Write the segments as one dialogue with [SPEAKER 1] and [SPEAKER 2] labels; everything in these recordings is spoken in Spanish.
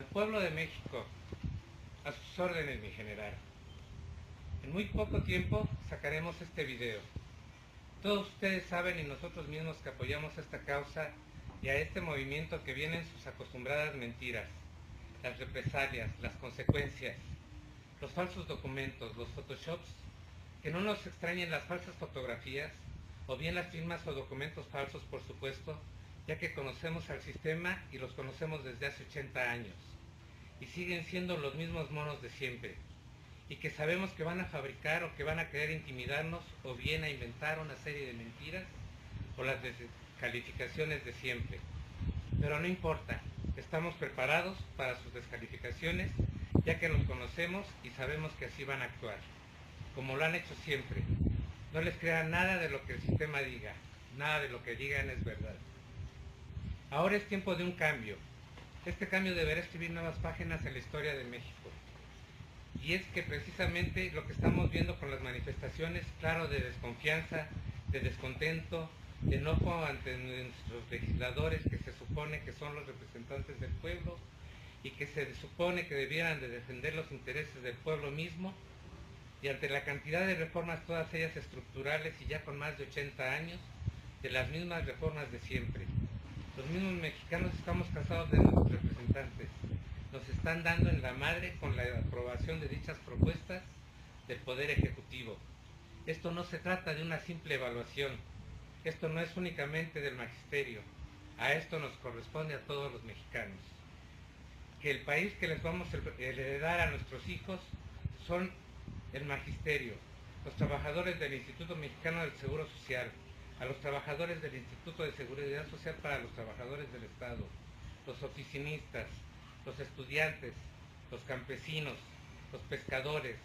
[SPEAKER 1] pueblo de México, a sus órdenes, mi general. En muy poco tiempo sacaremos este video. Todos ustedes saben y nosotros mismos que apoyamos esta causa y a este movimiento que vienen sus acostumbradas mentiras, las represalias, las consecuencias, los falsos documentos, los photoshops, que no nos extrañen las falsas fotografías o bien las firmas o documentos falsos, por supuesto, ya que conocemos al sistema y los conocemos desde hace 80 años y siguen siendo los mismos monos de siempre, y que sabemos que van a fabricar o que van a querer intimidarnos o bien a inventar una serie de mentiras o las descalificaciones de siempre. Pero no importa, estamos preparados para sus descalificaciones, ya que los conocemos y sabemos que así van a actuar, como lo han hecho siempre. No les crean nada de lo que el sistema diga, nada de lo que digan es verdad. Ahora es tiempo de un cambio. Este cambio deberá escribir nuevas páginas en la historia de México. Y es que precisamente lo que estamos viendo con las manifestaciones, claro, de desconfianza, de descontento, de enojo ante nuestros legisladores que se supone que son los representantes del pueblo y que se supone que debieran de defender los intereses del pueblo mismo, y ante la cantidad de reformas, todas ellas estructurales y ya con más de 80 años, de las mismas reformas de siempre. Los mismos mexicanos estamos cansados de nuestros representantes. Nos están dando en la madre con la aprobación de dichas propuestas del Poder Ejecutivo. Esto no se trata de una simple evaluación. Esto no es únicamente del magisterio. A esto nos corresponde a todos los mexicanos. Que el país que les vamos a heredar a nuestros hijos son el magisterio, los trabajadores del Instituto Mexicano del Seguro Social, a los trabajadores del Instituto de Seguridad Social para los trabajadores del Estado, los oficinistas, los estudiantes, los campesinos, los pescadores,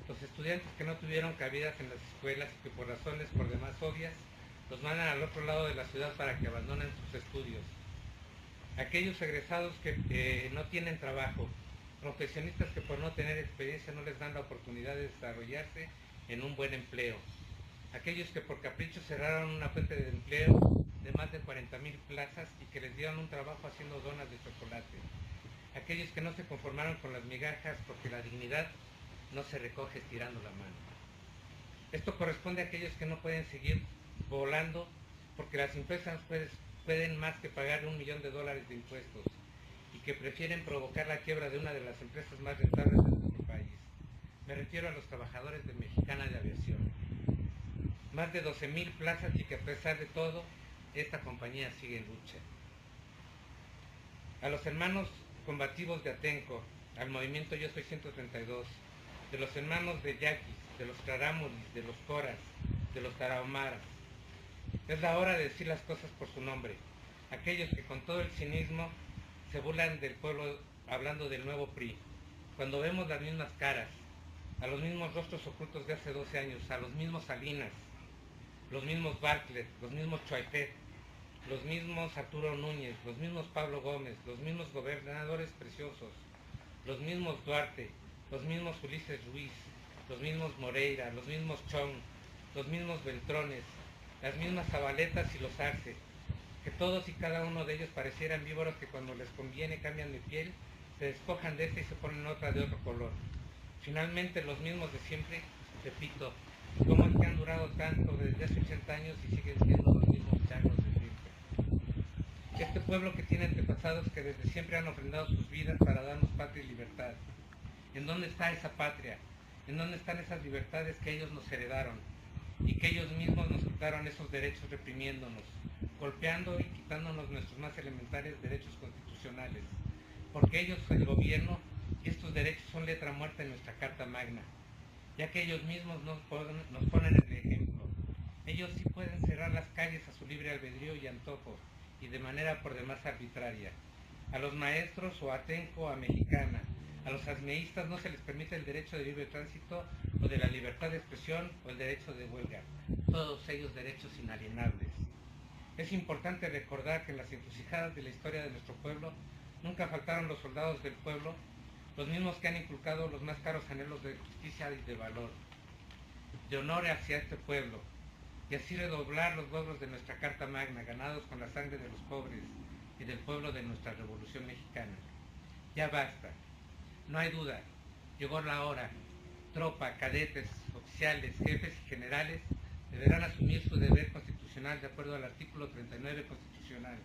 [SPEAKER 1] los estudiantes que no tuvieron cabidas en las escuelas y que por razones por demás obvias los mandan al otro lado de la ciudad para que abandonen sus estudios. Aquellos egresados que no tienen trabajo, profesionistas que por no tener experiencia no les dan la oportunidad de desarrollarse en un buen empleo. Aquellos que por capricho cerraron una fuente de empleo de más de 40,000 plazas y que les dieron un trabajo haciendo donas de chocolate. Aquellos que no se conformaron con las migajas porque la dignidad no se recoge estirando la mano. Esto corresponde a aquellos que no pueden seguir volando porque las empresas pueden más que pagar $1 millón de impuestos y que prefieren provocar la quiebra de una de las empresas más rentables de nuestro país. Me refiero a los trabajadores de Mexicana de Aviación. Más de 12,000 plazas y que a pesar de todo, esta compañía sigue en lucha. A los hermanos combativos de Atenco, al movimiento Yo Soy 132, de los hermanos de Yaquis, de los Claramuris, de los Coras, de los Tarahumaras. Es la hora de decir las cosas por su nombre. Aquellos que con todo el cinismo se burlan del pueblo hablando del nuevo PRI, cuando vemos las mismas caras, a los mismos rostros ocultos de hace 12 años, a los mismos Salinas, los mismos Bartlett, los mismos Choaitet, los mismos Arturo Núñez, los mismos Pablo Gómez, los mismos gobernadores preciosos, los mismos Duarte, los mismos Ulises Ruiz, los mismos Moreira, los mismos Chong, los mismos Beltrones, las mismas Zabaletas y los Arce, que todos y cada uno de ellos parecieran víboros que cuando les conviene cambian de piel, se despojan de esta y se ponen otra de otro color. Finalmente los mismos de siempre, repito, ¿cómo es que han durado tanto desde hace 80 años y siguen siendo los mismos changos de siempre? Este pueblo que tiene antepasados que desde siempre han ofrendado sus vidas para darnos patria y libertad. ¿En dónde está esa patria? ¿En dónde están esas libertades que ellos nos heredaron? Y que ellos mismos nos quitaron esos derechos reprimiéndonos, golpeando y quitándonos nuestros más elementales derechos constitucionales. Porque ellos, el gobierno, y estos derechos son letra muerta en nuestra Carta Magna, ya que ellos mismos nos ponen el ejemplo. Ellos sí pueden cerrar las calles a su libre albedrío y antojo, y de manera por demás arbitraria. A los maestros o a Atenco o a Mexicana, a los asmeístas no se les permite el derecho de libre tránsito o de la libertad de expresión o el derecho de huelga, todos ellos derechos inalienables. Es importante recordar que en las encrucijadas de la historia de nuestro pueblo nunca faltaron los soldados del pueblo, los mismos que han inculcado los más caros anhelos de justicia y de valor, de honor hacia este pueblo, y así redoblar los logros de nuestra Carta Magna, ganados con la sangre de los pobres y del pueblo de nuestra Revolución Mexicana. Ya basta. No hay duda. Llegó la hora. Tropa, cadetes, oficiales, jefes y generales deberán asumir su deber constitucional de acuerdo al artículo 39 constitucional,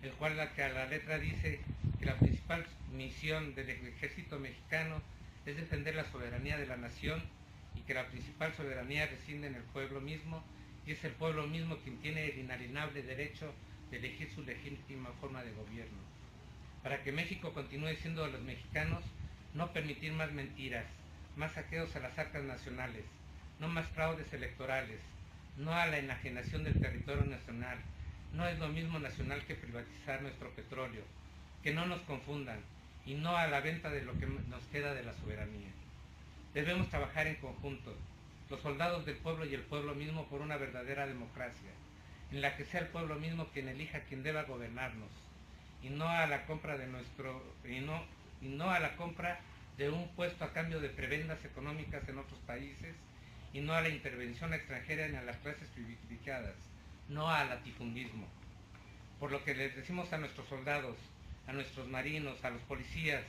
[SPEAKER 1] el cual a la letra dice que la principal misión del ejército mexicano es defender la soberanía de la nación y que la principal soberanía reside en el pueblo mismo, y es el pueblo mismo quien tiene el inalienable derecho de elegir su legítima forma de gobierno. Para que México continúe siendo de los mexicanos, no permitir más mentiras, más saqueos a las arcas nacionales, no más fraudes electorales, no a la enajenación del territorio nacional. No es lo mismo nacional que privatizar nuestro petróleo, que no nos confundan, y no a la venta de lo que nos queda de la soberanía. Debemos trabajar en conjunto, los soldados del pueblo y el pueblo mismo, por una verdadera democracia, en la que sea el pueblo mismo quien elija quien deba gobernarnos, y no a la compra de un puesto a cambio de prebendas económicas en otros países, y no a la intervención extranjera en las clases privilegiadas, no al latifundismo. Por lo que les decimos a nuestros soldados, a nuestros marinos, a los policías,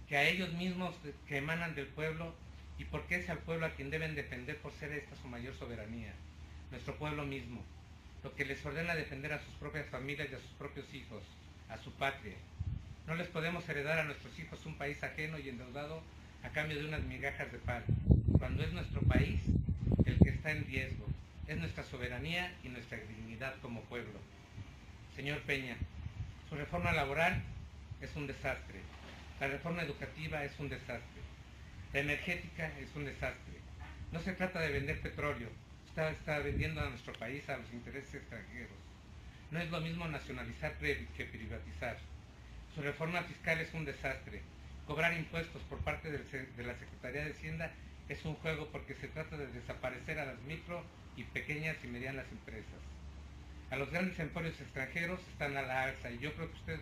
[SPEAKER 1] que a ellos mismos que emanan del pueblo, y porque es al pueblo a quien deben defender por ser esta su mayor soberanía, nuestro pueblo mismo, lo que les ordena defender a sus propias familias y a sus propios hijos, a su patria. No les podemos heredar a nuestros hijos un país ajeno y endeudado a cambio de unas migajas de pan, cuando es nuestro país el que está en riesgo, es nuestra soberanía y nuestra dignidad como pueblo. Señor Peña, su reforma laboral es un desastre, la reforma educativa es un desastre, la energética es un desastre. No se trata de vender petróleo, está vendiendo a nuestro país a los intereses extranjeros. No es lo mismo nacionalizar que privatizar. Su reforma fiscal es un desastre. Cobrar impuestos por parte de la Secretaría de Hacienda es un juego, porque se trata de desaparecer a las micro y pequeñas y medianas empresas. A los grandes emporios extranjeros están a la alza, y yo creo que usted,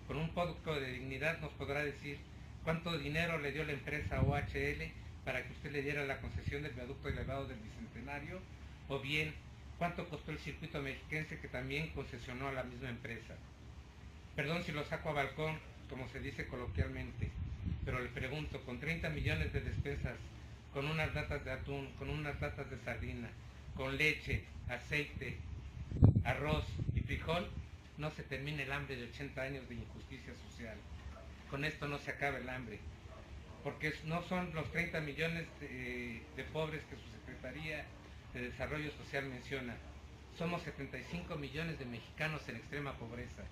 [SPEAKER 1] con un poco de dignidad, nos podrá decir cuánto dinero le dio la empresa OHL para que usted le diera la concesión del viaducto elevado del Bicentenario, o bien cuánto costó el circuito mexiquense, que también concesionó a la misma empresa. Perdón si lo saco a balcón, como se dice coloquialmente, pero le pregunto, con 30 millones de despensas, con unas latas de atún, con unas latas de sardina, con leche, aceite, arroz y frijol, no se termina el hambre de 80 años de injusticia social. Con esto no se acaba el hambre, porque no son los 30 millones de pobres que su Secretaría de Desarrollo Social menciona. Somos 75 millones de mexicanos en extrema pobreza.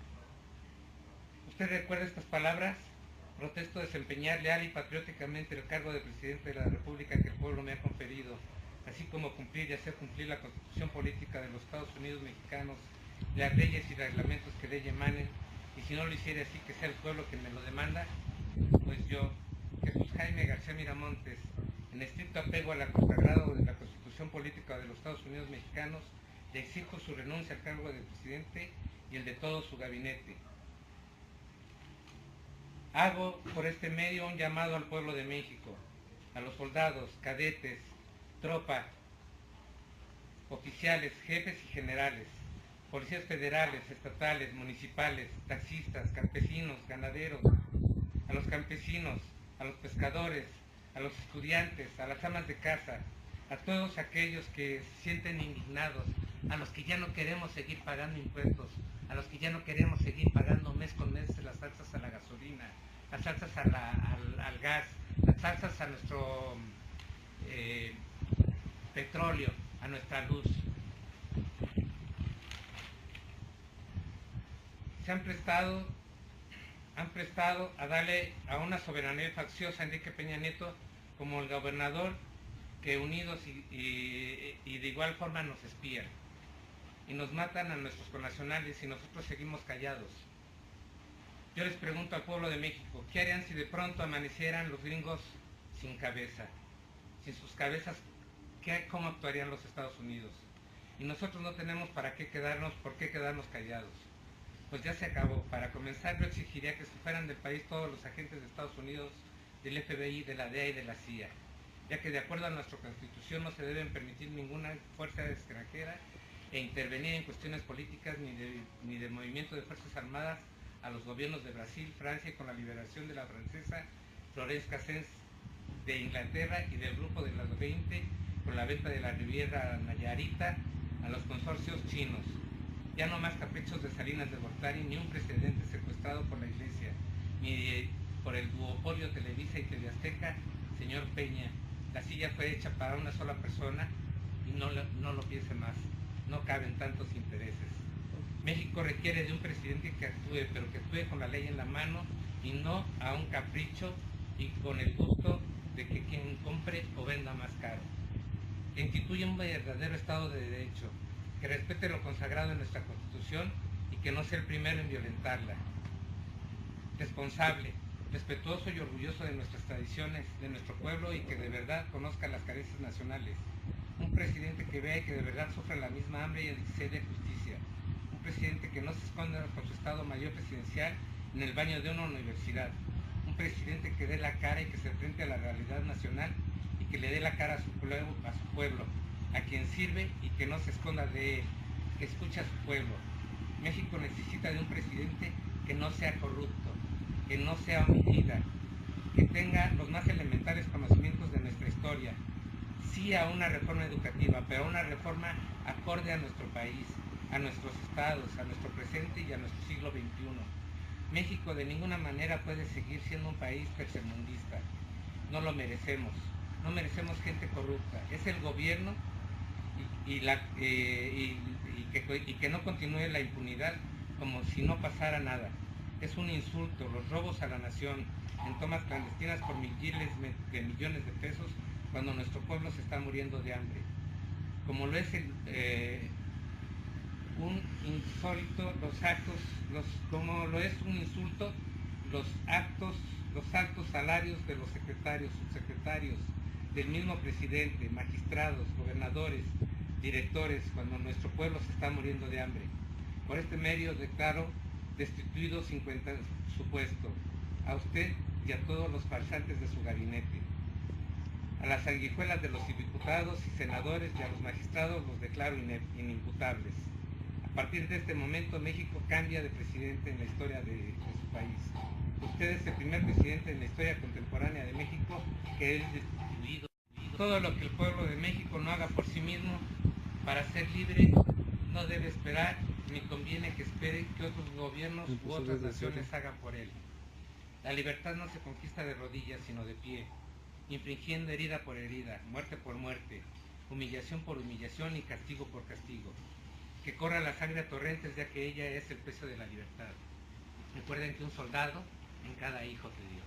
[SPEAKER 1] ¿Usted recuerda estas palabras? Protesto desempeñar leal y patrióticamente el cargo de presidente de la República que el pueblo me ha conferido, así como cumplir y hacer cumplir la Constitución Política de los Estados Unidos Mexicanos, las leyes y reglamentos que de ella emanen, y si no lo hiciera así, que sea el pueblo quien me lo demanda. Pues yo, Jesús Jaime García Miramontes, en estricto apego a la consagrado de la Constitución Política de los Estados Unidos Mexicanos, le exijo su renuncia al cargo de presidente y el de todo su gabinete. Hago por este medio un llamado al pueblo de México, a los soldados, cadetes, tropa, oficiales, jefes y generales, policías federales, estatales, municipales, taxistas, campesinos, ganaderos, a los campesinos, a los pescadores, a los estudiantes, a las amas de casa, a todos aquellos que se sienten indignados, a los que ya no queremos seguir pagando impuestos, a los que ya no queremos seguir pagando mes con mes las alzas a la gasolina, las alzas al gas, las alzas a nuestro petróleo, a nuestra luz. Se han prestado a darle a una soberanía facciosa a Enrique Peña Nieto como el gobernador, que unidos y de igual forma nos espían y nos matan a nuestros connacionales, y nosotros seguimos callados. Yo les pregunto al pueblo de México, ¿qué harían si de pronto amanecieran los gringos sin cabeza? Sin sus cabezas, ¿cómo actuarían los Estados Unidos? Y nosotros no tenemos por qué quedarnos callados. Pues ya se acabó. Para comenzar, yo exigiría que se fueran del país todos los agentes de Estados Unidos, del FBI, de la DEA y de la CIA, ya que de acuerdo a nuestra Constitución no se deben permitir ninguna fuerza extranjera e intervenir en cuestiones políticas ni de movimiento de fuerzas armadas a los gobiernos de Brasil, Francia, con la liberación de la francesa Florence Cassens, de Inglaterra y del grupo de las 20, con la venta de la Riviera Nayarita a los consorcios chinos. Ya no más caprichos de Salinas de Gortari, ni un presidente secuestrado por la Iglesia, ni por el duopolio Televisa y Teleazteca, señor Peña. La silla fue hecha para una sola persona y no lo piense más. No caben tantos intereses. México requiere de un presidente que actúe, pero que actúe con la ley en la mano y no a un capricho y con el gusto de que quien compre o venda más caro. Que instituya un verdadero Estado de Derecho, que respete lo consagrado en nuestra Constitución y que no sea el primero en violentarla. Responsable, respetuoso y orgulloso de nuestras tradiciones, de nuestro pueblo y que de verdad conozca las carencias nacionales. Un presidente que vea y que de verdad sufra la misma hambre y el deseo de justicia. Un presidente que no se esconda con su Estado Mayor presidencial en el baño de una universidad. Un presidente que dé la cara y que se enfrente a la realidad nacional y que le dé la cara a su pueblo, a quien sirve y que no se esconda de él, que escuche a su pueblo. México necesita de un presidente que no sea corrupto, que no sea homicida, que tenga los más elementales conocimientos de nuestra historia. Sí a una reforma educativa, pero a una reforma acorde a nuestro país, a nuestros estados, a nuestro presente y a nuestro siglo XXI. México de ninguna manera puede seguir siendo un país tercermundista. No lo merecemos. No merecemos gente corrupta. Es el gobierno y que no continúe la impunidad como si no pasara nada. Es un insulto los robos a la nación en tomas clandestinas por miles de millones de pesos cuando nuestro pueblo se está muriendo de hambre. Como lo es un insólito como lo es un insulto los altos salarios de los secretarios, subsecretarios, del mismo presidente, magistrados, gobernadores, directores, cuando nuestro pueblo se está muriendo de hambre. Por este medio declaro destituido 50 su puesto, a usted y a todos los farsantes de su gabinete. A las sanguijuelas de los diputados y senadores y a los magistrados los declaro inimputables. A partir de este momento México cambia de presidente en la historia de su país. Usted es el primer presidente en la historia contemporánea de México que es destituido. Todo lo que el pueblo de México no haga por sí mismo para ser libre no debe esperar ni conviene que espere que otros gobiernos u otras naciones hagan por él. La libertad no se conquista de rodillas sino de pie, infringiendo herida por herida, muerte por muerte, humillación por humillación y castigo por castigo. Que corra la sangre a torrentes, ya que ella es el precio de la libertad. Recuerden que un soldado en cada hijo de Dios.